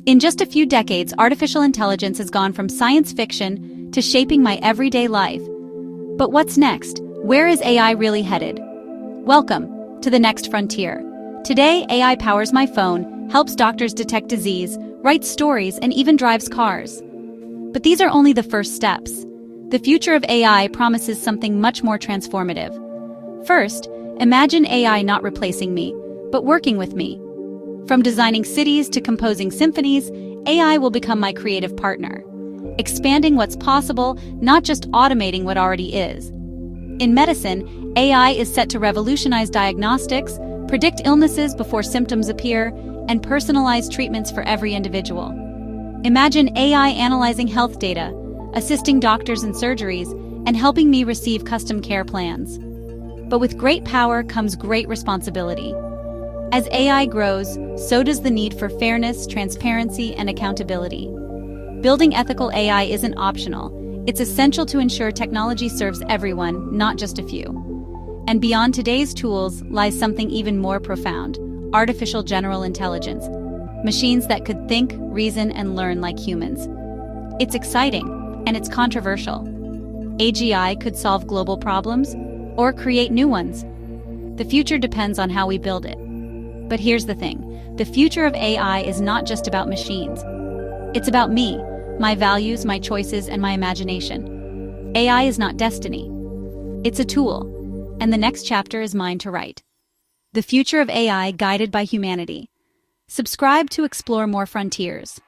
In just a few decades, artificial intelligence has gone from science fiction to shaping my everyday life. But what's next? Where is AI really headed? Welcome to the next frontier. Today, AI powers my phone, helps doctors detect disease, writes stories, and even drives cars. But these are only the first steps. The future of AI promises something much more transformative. First, imagine AI not replacing me, but working with me. From designing cities to composing symphonies, AI will become my creative partner, expanding what's possible, not just automating what already is. In medicine, AI is set to revolutionize diagnostics, predict illnesses before symptoms appear, and personalize treatments for every individual. Imagine AI analyzing health data, assisting doctors in surgeries, and helping me receive custom care plans. But with great power comes great responsibility. As AI grows, so does the need for fairness, transparency, and accountability. Building ethical AI isn't optional. It's essential to ensure technology serves everyone, not just a few. And beyond today's tools lies something even more profound: artificial general intelligence. Machines that could think, reason, and learn like humans. It's exciting, and it's controversial. AGI could solve global problems, or create new ones. The future depends on how we build it. But here's the thing: the future of AI is not just about machines. It's about me, my values, my choices, and my imagination. AI is not destiny. It's a tool, and the next chapter is mine to write. The future of AI guided by humanity. Subscribe to explore more frontiers.